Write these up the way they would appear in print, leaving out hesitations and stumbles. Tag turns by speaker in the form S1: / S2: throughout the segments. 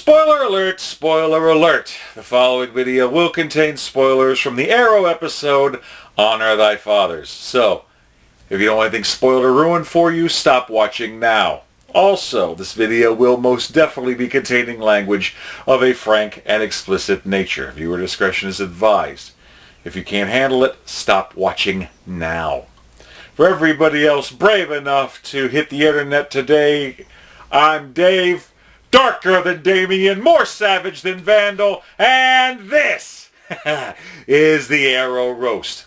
S1: Spoiler alert, spoiler alert. The following video will contain spoilers from the Arrow episode, Honor Thy Fathers. So, if you don't want anything spoiled or ruined for you, stop watching now. Also, this video will most definitely be containing language of a frank and explicit nature. Viewer discretion is advised. If you can't handle it, stop watching now. For everybody else brave enough to hit the internet today, I'm Dave. Darker than Damien, more savage than Vandal, and this is the Arrow Roast.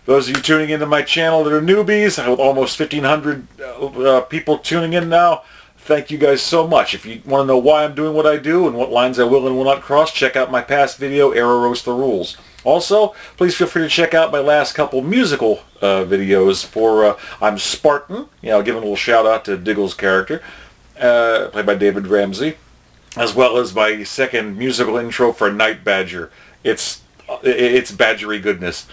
S1: Those of you tuning into my channel that are newbies, with almost 1,500 people tuning in now, thank you guys so much. If you want to know why I'm doing what I do and what lines I will and will not cross, check out my past video, Arrow Roast the Rules. Also, please feel free to check out my last couple musical videos for I'm Spartan, giving a little shout out to Diggle's character. Played by David Ramsey, as well as my second musical intro for Night Badger. It's badgery goodness,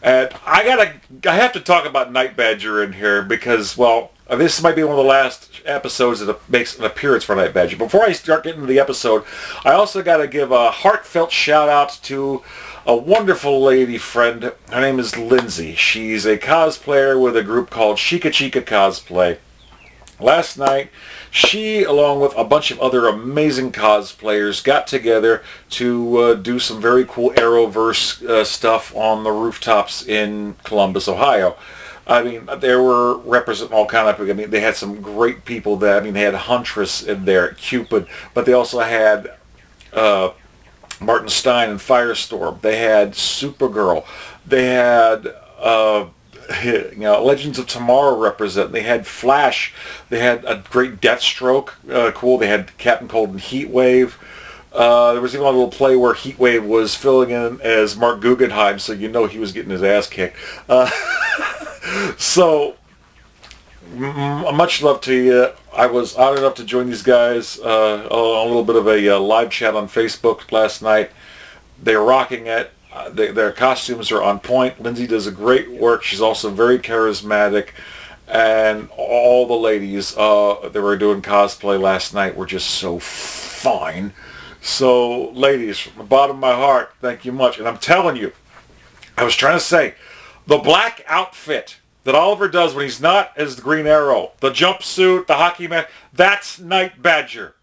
S1: and I have to talk about Night Badger in here because, well, this might be one of the last episodes that makes an appearance for Night Badger. Before I start getting into the episode, I also got to give a heartfelt shout out to a wonderful lady friend. Her name is Lindsay. She's a cosplayer with a group called Chica Chica Cosplay. Last night, she, along with a bunch of other amazing cosplayers, got together to do some very cool Arrowverse stuff on the rooftops in Columbus, Ohio. I mean, they were representing all kind of, they had some great people there. They had Huntress in there, Cupid, but they also had Martin Stein and Firestorm. They had Supergirl. They had Legends of Tomorrow represent. They had Flash. They had a great Deathstroke. Cool. They had Captain Cold and Heatwave. There was even a little play where Heatwave was filling in as Mark Guggenheim, so he was getting his ass kicked. So, much love to you. I was honored enough to join these guys on a little bit of a live chat on Facebook last night. They're rocking it. Their costumes are on point. Lindsay does a great work. She's also very charismatic. And all the ladies that were doing cosplay last night were just so fine. So, ladies, from the bottom of my heart, thank you much. And I'm telling you, I was trying to say, the black outfit that Oliver does when he's not as the Green Arrow, the jumpsuit, the hockey mask, that's Night Badger.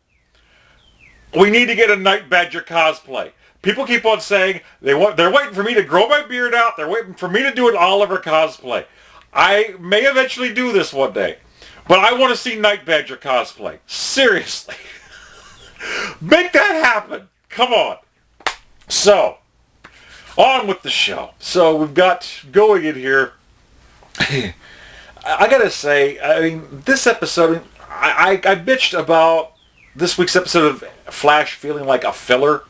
S1: We need to get a Night Badger cosplay. People keep on saying they're waiting for me to grow my beard out. They're waiting for me to do an Oliver cosplay. I may eventually do this one day, but I want to see Night Badger cosplay. Seriously. Make that happen. Come on. So, on with the show. So, we've got going in here. I gotta say, this episode, I bitched about this week's episode of Flash feeling like a filler.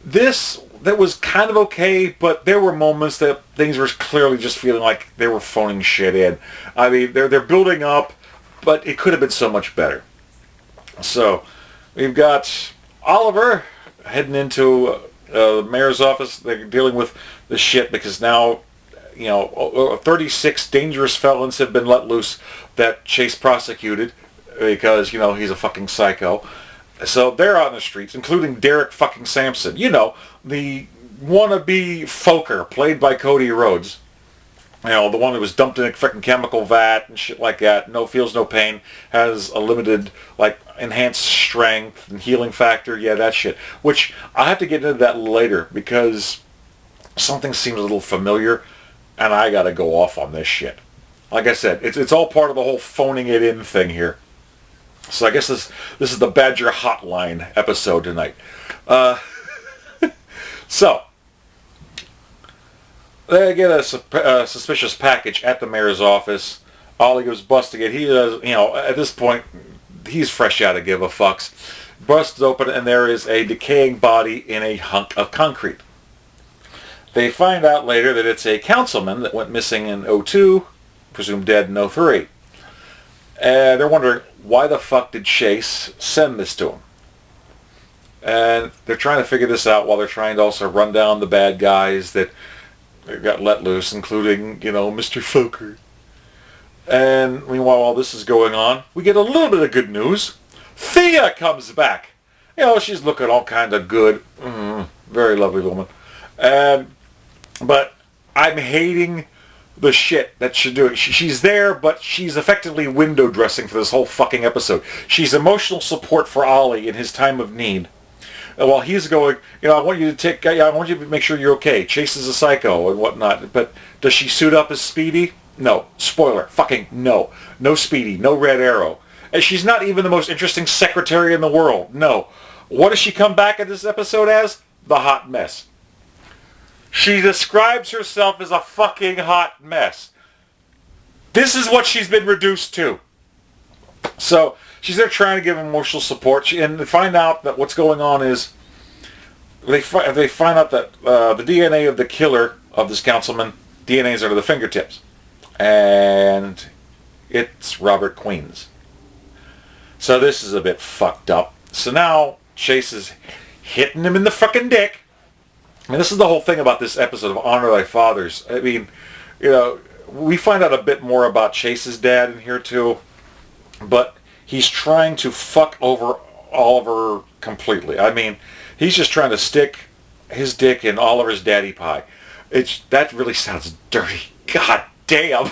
S1: That was kind of okay, but there were moments that things were clearly just feeling like they were phoning shit in. They're building up, but it could have been so much better. So, we've got Oliver heading into the mayor's office. They're dealing with the shit because now, 36 dangerous felons have been let loose that Chase prosecuted because, he's a fucking psycho. So they're out in the streets, including Derek fucking Sampson. The wannabe Foker, played by Cody Rhodes. The one who was dumped in a freaking chemical vat and shit like that. No feels no pain. Has a limited, enhanced strength and healing factor. Yeah, that shit. Which, I'll have to get into that later because something seems a little familiar and I gotta go off on this shit. Like I said, it's all part of the whole phoning it in thing here. So I guess this is the Badger Hotline episode tonight. So, they get a suspicious package at the mayor's office. Ollie goes busting it. He does, at this point, he's fresh out of give a fucks. Busts open and there is a decaying body in a hunk of concrete. They find out later that it's a councilman that went missing in '02, presumed dead in '03. And they're wondering, why the fuck did Chase send this to him? And they're trying to figure this out while they're trying to also run down the bad guys that got let loose, including, Mr. Foker. And meanwhile, while this is going on, we get a little bit of good news. Thea comes back. she's looking all kind of good. Very lovely woman. But I'm hating the shit that she's doing. She's there, but she's effectively window dressing for this whole fucking episode. She's emotional support for Ollie in his time of need. While he's going, I want you to make sure you're okay. Chase is a psycho and whatnot. But does she suit up as Speedy? No. Spoiler. Fucking no. No Speedy. No Red Arrow. And she's not even the most interesting secretary in the world. No. What does she come back in this episode as? The hot mess. She describes herself as a fucking hot mess. This is what she's been reduced to. So she's there trying to give emotional support, and they find out that what's going on is they find out that the DNA of the killer of this councilman, DNAs are to the fingertips, and it's Robert Queen's. So this is a bit fucked up. So now Chase is hitting him in the fucking dick. And this is the whole thing about this episode of Honor Thy Fathers. I mean, we find out a bit more about Chase's dad in here too, but he's trying to fuck over Oliver completely. I mean, he's just trying to stick his dick in Oliver's daddy pie. That really sounds dirty. God damn.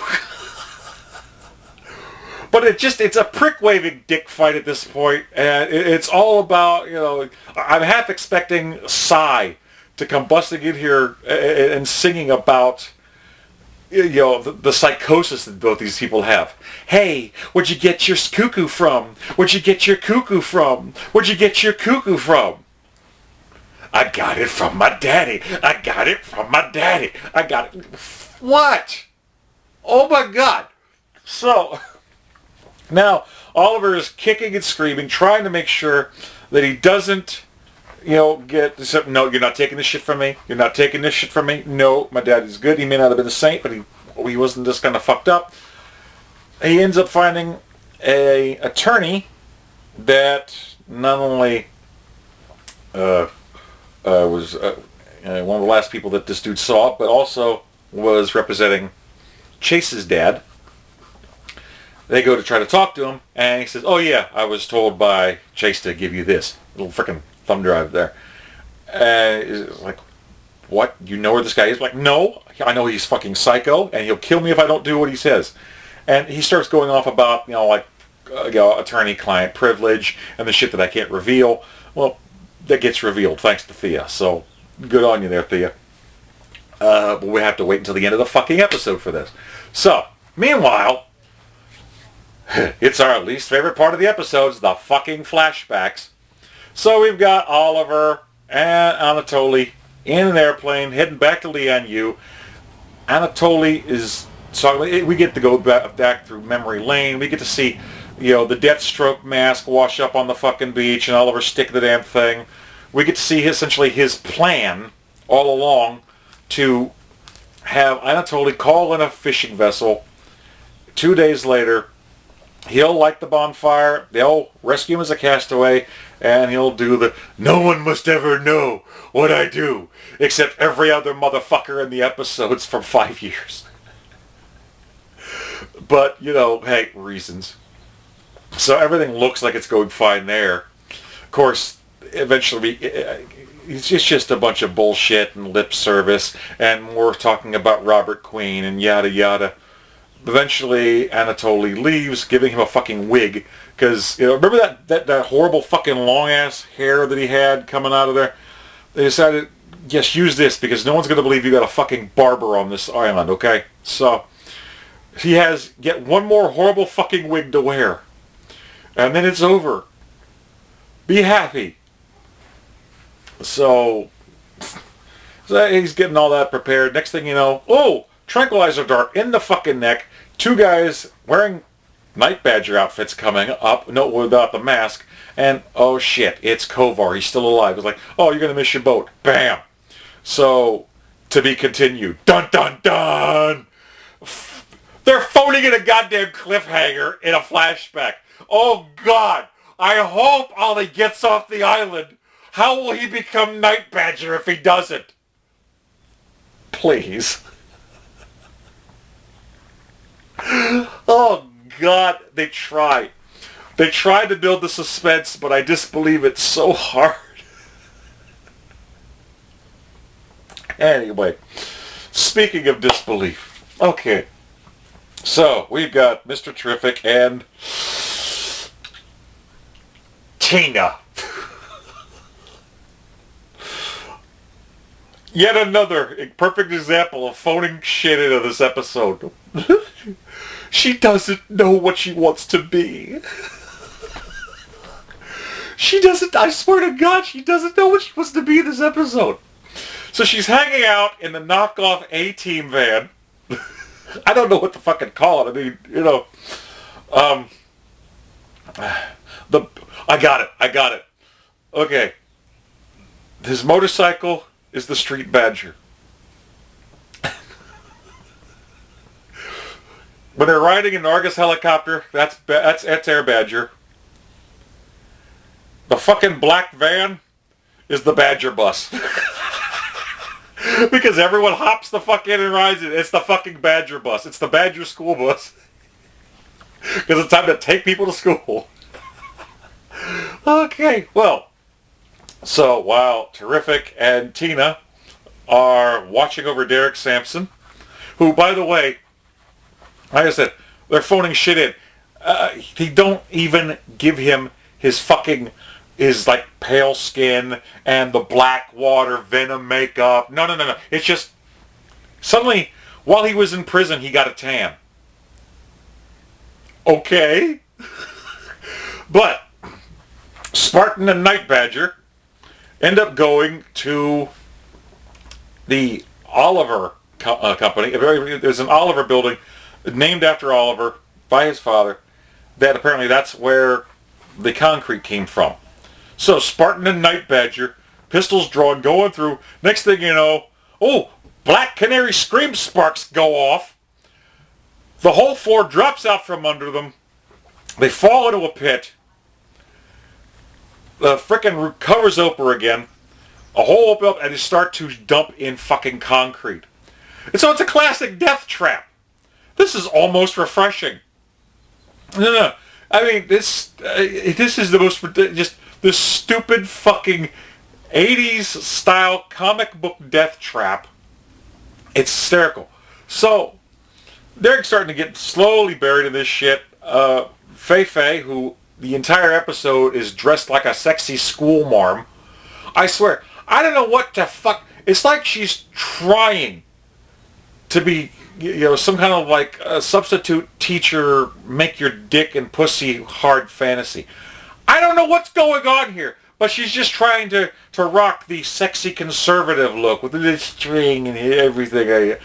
S1: But it's a prick-waving dick fight at this point, and it's all about, I'm half expecting Psy to come busting in here and singing about, the psychosis that both these people have. Hey, where'd you get your cuckoo from? Where'd you get your cuckoo from? Where'd you get your cuckoo from? I got it from my daddy. I got it from my daddy. I got it. What? Oh my God. So now Oliver is kicking and screaming, trying to make sure that he doesn't no, you're not taking this shit from me. You're not taking this shit from me. No, my dad is good. He may not have been a saint, but he wasn't just kind of fucked up. He ends up finding a attorney that not only was one of the last people that this dude saw, but also was representing Chase's dad. They go to try to talk to him, and he says, "Oh yeah, I was told by Chase to give you this little frickin' thumb drive there." It's like, what? You know where this guy is? Like, no, I know he's fucking psycho, and he'll kill me if I don't do what he says. And he starts going off about, attorney-client privilege and the shit that I can't reveal. Well, that gets revealed thanks to Thea. So, good on you there, Thea. But we have to wait until the end of the fucking episode for this. So, meanwhile, it's our least favorite part of the episodes, the fucking flashbacks. So we've got Oliver and Anatoly in an airplane heading back to Lian-Yu. Anatoly is talking. We get to go back through memory lane. We get to see, the Deathstroke mask wash up on the fucking beach, and Oliver stick the damn thing. We get to see essentially his plan all along to have Anatoly call in a fishing vessel. 2 days later, he'll light the bonfire, they'll rescue him as a castaway, and he'll do the "no one must ever know what I do," except every other motherfucker in the episodes from 5 years. But, hey, reasons. So everything looks like it's going fine there. Of course, eventually, it's just a bunch of bullshit and lip service, and we're talking about Robert Queen and yada yada. Eventually, Anatoly leaves, giving him a fucking wig. Because, remember that horrible fucking long-ass hair that he had coming out of there? They decided, yes, use this, because no one's going to believe you got a fucking barber on this island, okay? So, he has yet one more horrible fucking wig to wear. And then it's over. Be happy. So he's getting all that prepared. Next thing you know, tranquilizer dart in the fucking neck. 2 guys wearing Night Badger outfits coming up, no, without the mask, and oh shit, it's Kovar. He's still alive. It's like, oh, you're gonna miss your boat. Bam. So, to be continued. Dun dun dun. They're phoning in a goddamn cliffhanger in a flashback. Oh God, I hope Ollie gets off the island. How will he become Night Badger if he doesn't? Please. Oh God, they try. They tried to build the suspense, but I disbelieve it so hard. Anyway, speaking of disbelief. Okay. So, we've got Mr. Terrific and Tina. Yet another perfect example of phoning shit into this episode. She doesn't know what she wants to be. She doesn't, I swear to God, she doesn't know what she wants to be in this episode. So she's hanging out in the knockoff A-Team van. I don't know what to fucking call it. I mean, you know, I got it. Okay. His motorcycle is the Street Badger. When they're riding in the Argus helicopter, that's Air Badger. The fucking black van is the Badger bus. Because everyone hops the fuck in and rides it. It's the fucking Badger bus. It's the Badger school bus. Because it's time to take people to school. Okay, well. So while Terrific and Tina are watching over Derek Sampson, who, by the way, like I said, they're phoning shit in. They don't even give him his like pale skin and the black water Venom makeup. No. It's just suddenly while he was in prison he got a tan. Okay. But Spartan and Night Badger end up going to the Oliver company. There's an Oliver building named after Oliver by his father. That apparently that's where the concrete came from. So Spartan and Night Badger, pistols drawn, going through. Next thing you know, Black Canary scream sparks go off. The whole floor drops out from under them. They fall into a pit. The frickin' roof covers over again. A hole opens up and they start to dump in fucking concrete. And so it's a classic death trap. This is almost refreshing. No. I mean, this is the most, just this stupid fucking 80s style comic book death trap. It's hysterical. So, Derek's starting to get slowly buried in this shit. Fei, who the entire episode is dressed like a sexy school marm. I swear, I don't know what the fuck. It's like she's trying to be, some kind of like a substitute teacher, make your dick and pussy hard fantasy. I don't know what's going on here, but she's just trying to rock the sexy conservative look with the string and everything.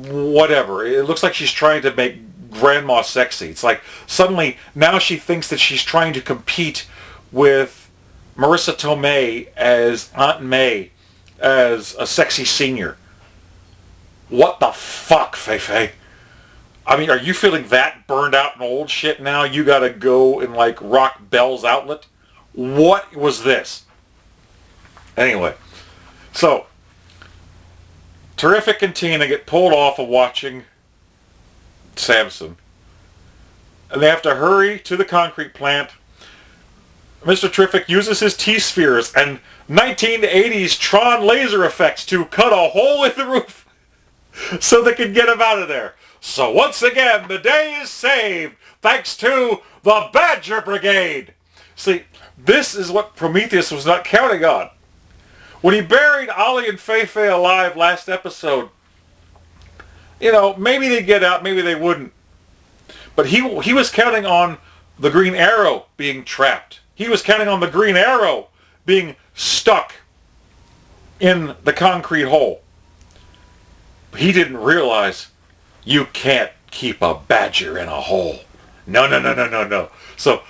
S1: Whatever. It looks like she's trying to make grandma sexy. It's like suddenly now she thinks that she's trying to compete with Marissa Tomei as Aunt May as a sexy senior. What the fuck, Fei? I mean, are you feeling that burned out and old shit now? You gotta go and like rock Bell's Outlet? What was this? Anyway, so Terrific and Tina get pulled off of watching Samson. And they have to hurry to the concrete plant. Mr. Terrific uses his T-spheres and 1980s Tron laser effects to cut a hole in the roof so they can get him out of there. So once again, the day is saved thanks to the Badger Brigade. See, this is what Prometheus was not counting on. When he buried Ollie and Fei alive last episode, maybe they'd get out, maybe they wouldn't. But he was counting on the Green Arrow being trapped. He was counting on the Green Arrow being stuck in the concrete hole. He didn't realize you can't keep a badger in a hole. No. So,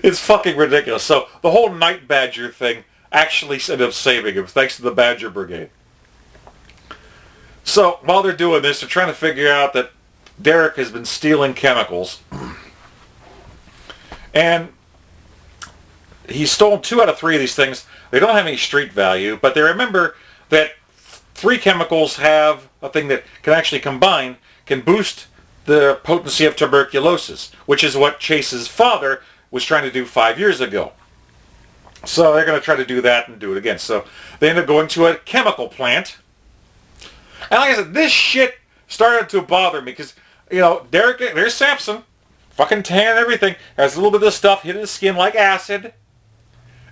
S1: it's fucking ridiculous. So, the whole Night Badger thing actually ended up saving him, thanks to the Badger Brigade. So, while they're doing this, they're trying to figure out that Derek has been stealing chemicals. And he's stolen 2 out of 3 of these things. They don't have any street value, but they remember that 3 chemicals have a thing that can actually combine, can boost the potency of tuberculosis, which is what Chase's father was trying to do 5 years ago. So they're going to try to do that and do it again. So they end up going to a chemical plant. And like I said, this shit started to bother me because, there's Samson, fucking tan and everything, has a little bit of this stuff hitting his skin like acid.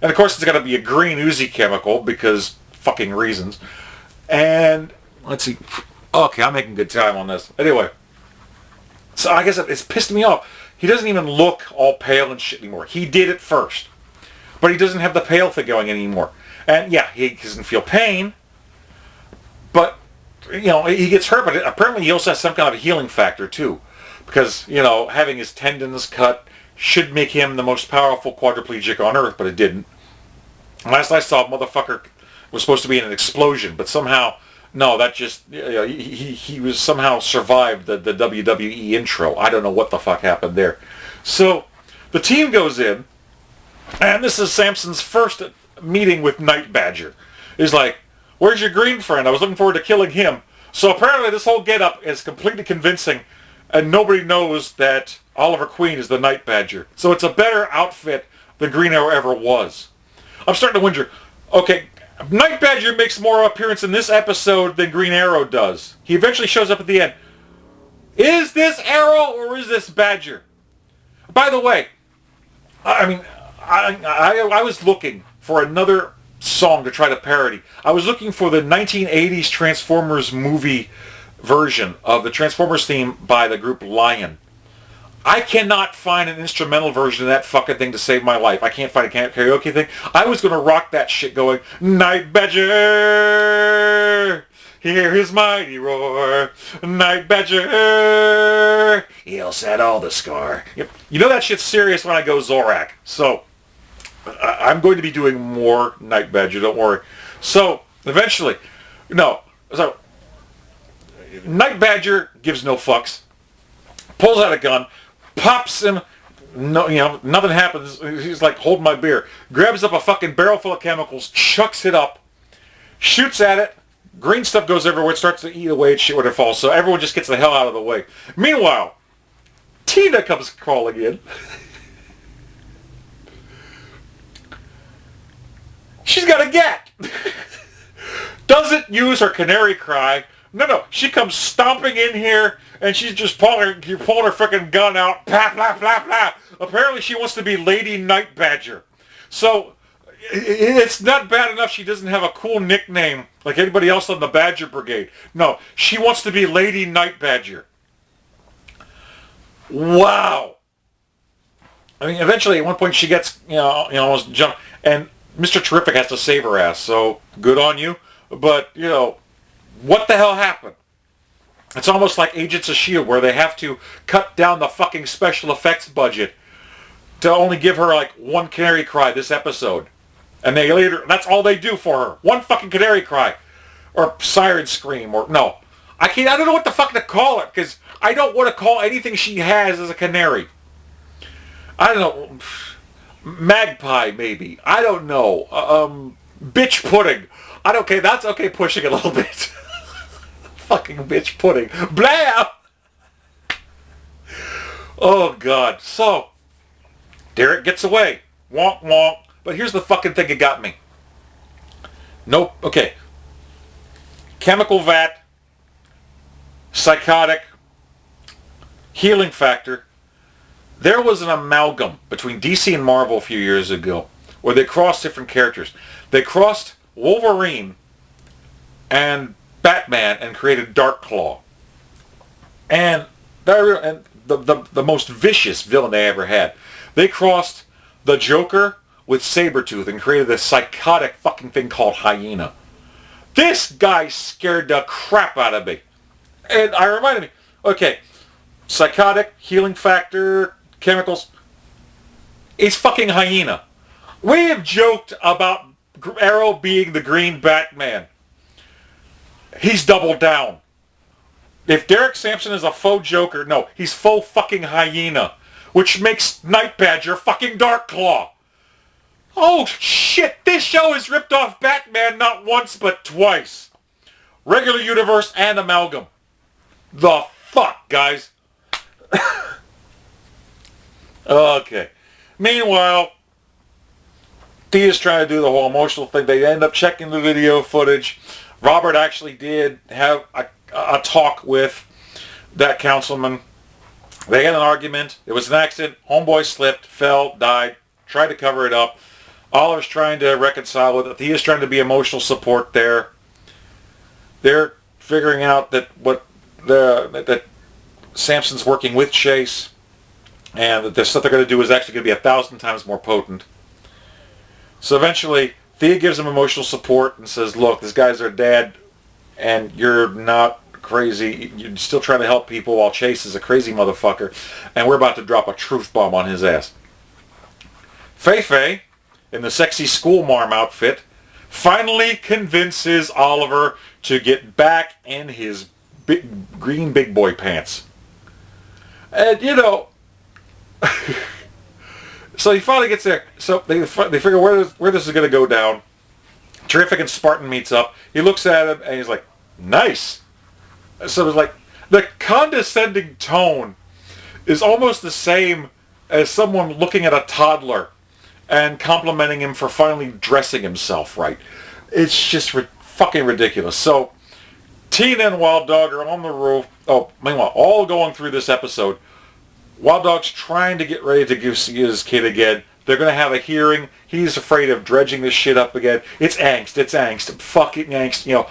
S1: And of course it's got to be a green oozy chemical because fucking reasons. And let's see. Okay, I'm making good time on this. Anyway. So I guess it's pissed me off. He doesn't even look all pale and shit anymore. He did it first. But he doesn't have the pale thing going anymore. And yeah, he doesn't feel pain. But, he gets hurt. But apparently he also has some kind of a healing factor too. Because, having his tendons cut should make him the most powerful quadriplegic on Earth. But it didn't. Last I saw, motherfucker was supposed to be in an explosion. But somehow... No, that just, he was somehow survived the WWE intro. I don't know what the fuck happened there. So, the team goes in, and this is Samson's first meeting with Night Badger. He's like, where's your green friend? I was looking forward to killing him. So apparently this whole getup is completely convincing, and nobody knows that Oliver Queen is the Night Badger. So it's a better outfit than Green Arrow ever was. I'm starting to wonder, okay, Night Badger makes more appearance in this episode than Green Arrow does. He eventually shows up at the end. Is this Arrow or is this Badger? By the way, I was looking for another song to try to parody. I was looking for the 1980s Transformers movie version of the Transformers theme by the group Lion. I cannot find an instrumental version of that fucking thing to save my life. I can't find a karaoke thing. I was going to rock that shit going, Night Badger, hear his mighty roar. Night Badger, he'll settle the score. Yep. You know that shit's serious when I go Zorak. So, I'm going to be doing more Night Badger, don't worry. So, eventually, Night Badger gives no fucks, pulls out a gun, pops him, nothing happens. He's like, hold my beer. Grabs up a fucking barrel full of chemicals, chucks it up, shoots at it. Green stuff goes everywhere. It starts to eat away at shit when it falls. So everyone just gets the hell out of the way. Meanwhile, Tina comes crawling in. She's got a gat. Doesn't use her canary cry. No. She comes stomping in here, and she's just pulling her freaking gun out. Blah, blah, blah, blah. Apparently she wants to be Lady Night Badger. So, it's not bad enough she doesn't have a cool nickname like anybody else on the Badger Brigade. No, she wants to be Lady Night Badger. Wow. I mean, eventually, at one point, she gets, almost jumped, and Mr. Terrific has to save her ass, so good on you. But, what the hell happened? It's almost like Agents of S.H.I.E.L.D. where they have to cut down the fucking special effects budget to only give her like one canary cry this episode. And that's all they do for her. One fucking canary cry. Or siren scream, or no. I don't know what the fuck to call it, because I don't want to call anything she has as a canary. I don't know. Magpie, maybe. I don't know. Bitch pudding. That's okay pushing a little bit. Fucking bitch pudding. Blam! Oh, God. So, Derek gets away. Wonk, wonk. But here's the fucking thing that got me. Nope. Okay. Chemical vat. Psychotic. Healing factor. There was an amalgam between DC and Marvel a few years ago where they crossed different characters. They crossed Wolverine and Batman and created Darkclaw. And the most vicious villain they ever had. They crossed the Joker with Sabretooth and created this psychotic fucking thing called Hyena. This guy scared the crap out of me. And I reminded me, okay, psychotic, healing factor, chemicals. It's fucking Hyena. We have joked about Arrow being the Green Batman. He's doubled down. If Derek Samson is a faux Joker, no, he's faux fucking Hyena, which makes Night Badger fucking Darkclaw. Oh shit, this show has ripped off Batman not once but twice. Regular universe and amalgam. The fuck, guys? Okay. Meanwhile, Thea's trying to do the whole emotional thing. They end up checking the video footage. Robert actually did have a talk with that councilman. They had an argument. It was an accident. Homeboy slipped, fell, died, tried to cover it up. Oliver's trying to reconcile with it. Thea's trying to be emotional support there. They're figuring out that that Samson's working with Chase, and that the stuff they're going to do is actually going to be 1,000 times more potent. So eventually, Thea gives him emotional support and says, look, this guy's our dad, and you're not crazy. You're still trying to help people while Chase is a crazy motherfucker, and we're about to drop a truth bomb on his ass. Fei-Fei, in the sexy school marm outfit, finally convinces Oliver to get back in his green big boy pants. And, you know, so he finally gets there. So they figure where this is going to go down. Terrific and Spartan meets up. He looks at him and he's like, nice. So it's like, the condescending tone is almost the same as someone looking at a toddler and complimenting him for finally dressing himself right. It's just fucking ridiculous. So Tina and Wild Dog are on the roof. Oh, meanwhile, all going through this episode, Wild Dog's trying to get ready to see his kid again. They're going to have a hearing. He's afraid of dredging this shit up again. It's angst. Fucking angst. You know,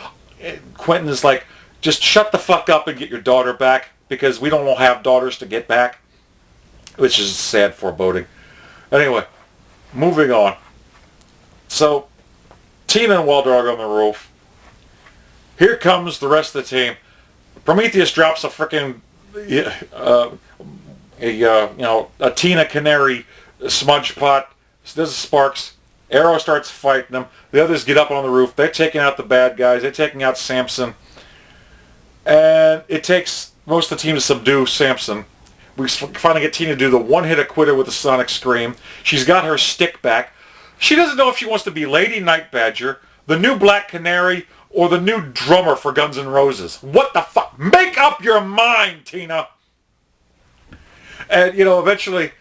S1: Quentin is like, just shut the fuck up and get your daughter back, because we don't have daughters to get back. Which is sad foreboding. Anyway, moving on. So, Tina and Wild Dog on the roof. Here comes the rest of the team. Prometheus drops a freaking a Tina Canary smudge pot. There's sparks. Arrow starts fighting them. The others get up on the roof. They're taking out the bad guys. They're taking out Samson. And it takes most of the team to subdue Samson. We finally get Tina to do the one-hit quitter with the Sonic Scream. She's got her stick back. She doesn't know if she wants to be Lady Night Badger, the new Black Canary, or the new drummer for Guns N' Roses. What the fuck? Make up your mind, Tina! And, you know, eventually,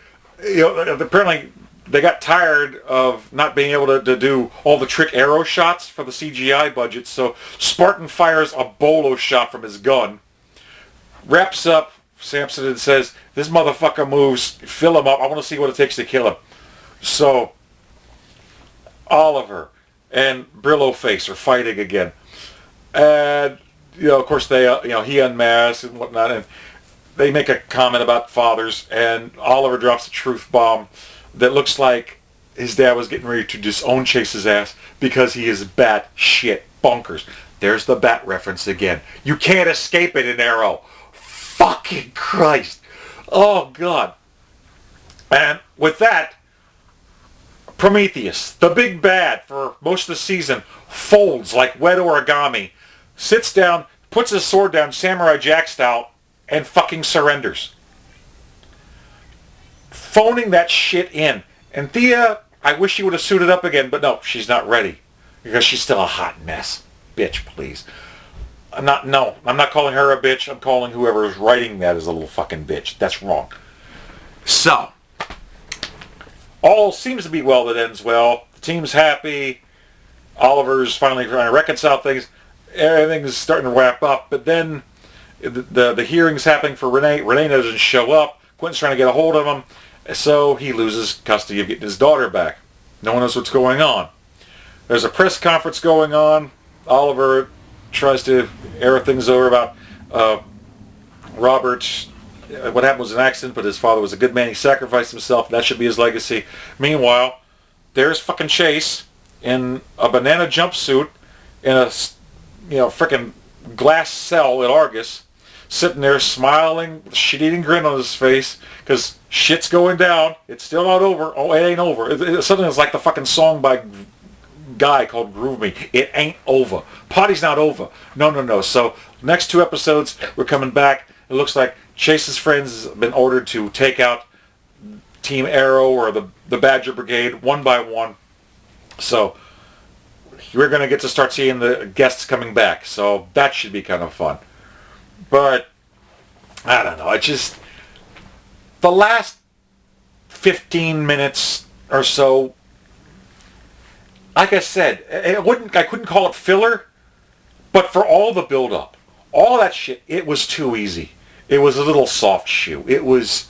S1: you know, apparently they got tired of not being able to do all the trick arrow shots for the CGI budget, so Spartan fires a bolo shot from his gun, wraps up Samson and says, this motherfucker moves, fill him up, I want to see what it takes to kill him. So, Oliver and Brillo Face are fighting again. And, you know, of course, they, he unmasks and whatnot, and they make a comment about fathers, and Oliver drops a truth bomb that looks like his dad was getting ready to disown Chase's ass because he is bat shit bonkers. There's the bat reference again. You can't escape it in Arrow. Fucking Christ. Oh, God. And with that, Prometheus, the big bad for most of the season, folds like wet origami, sits down, puts his sword down, Samurai Jack style, and fucking surrenders. Phoning that shit in. And Thea, I wish she would have suited up again, but no, she's not ready. Because she's still a hot mess. Bitch, please. I'm not calling her a bitch. I'm calling whoever is writing that as a little fucking bitch. That's wrong. So, all seems to be well that ends well. The team's happy. Oliver's finally trying to reconcile things. Everything's starting to wrap up. But then the hearing's happening for Renee. Renee doesn't show up. Quentin's trying to get a hold of him. So he loses custody of getting his daughter back. No one knows what's going on. There's a press conference going on. Oliver tries to air things over about Robert. What happened was an accident, but his father was a good man. He sacrificed himself. That should be his legacy. Meanwhile, there's fucking Chase in a banana jumpsuit in a freaking glass cell at Argus, sitting there smiling, with a shit-eating grin on his face, because shit's going down. It's still not over. Oh, it ain't over. Something that's like the fucking song by Guy called Groove Me. It ain't over. Party's not over. No. So, next 2 episodes, we're coming back. It looks like Chase's friends have been ordered to take out Team Arrow or the Badger Brigade one by one. So, we're going to get to start seeing the guests coming back. So, that should be kind of fun. But, I don't know. the last 15 minutes or so, like I said, I couldn't call it filler, but for all the build-up, all that shit, it was too easy. It was a little soft shoe. It was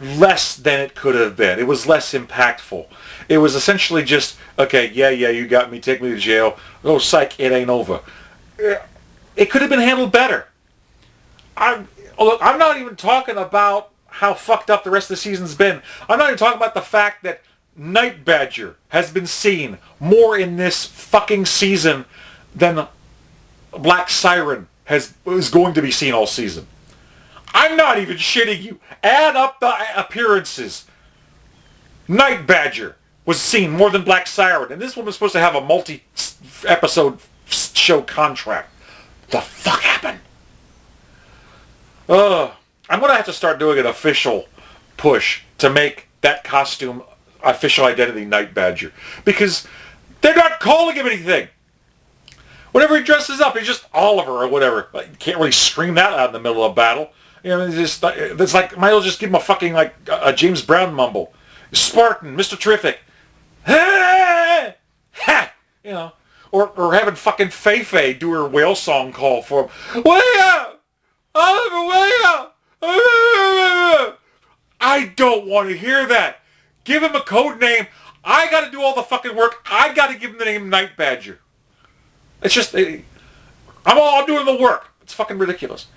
S1: less than it could have been. It was less impactful. It was essentially just, okay, yeah, you got me, take me to jail. Oh, psych, it ain't over. It could have been handled better. I'm not even talking about how fucked up the rest of the season's been. I'm not even talking about the fact that Night Badger has been seen more in this fucking season than Black Siren is going to be seen all season. I'm not even shitting you. Add up the appearances. Night Badger was seen more than Black Siren, and this woman's supposed to have a multi-episode show contract. The fuck happened? I'm going to have to start doing an official push to make that costume official identity Night Badger. Because they're not calling him anything. Whenever he dresses up, he's just Oliver or whatever. Like, you can't really scream that out in the middle of battle. You know, it's like, might as well just give him a fucking, like, a James Brown mumble. Spartan, Mr. Terrific. Ha! Ha! You know, or having fucking Fei do her whale song call for him. Way up! Oliver, way up! I don't want to hear that. Give him a code name. I got to do all the fucking work. I got to give him the name Night Badger. It's just, I'm doing the work. It's fucking ridiculous.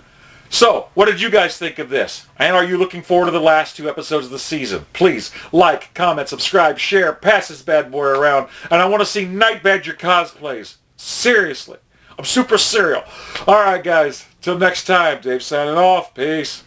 S1: So, what did you guys think of this? And are you looking forward to the last 2 episodes of the season? Please, like, comment, subscribe, share, pass this bad boy around. And I want to see Night Badger cosplays. Seriously. I'm super serial. Alright, guys. Till next time, Dave signing off. Peace.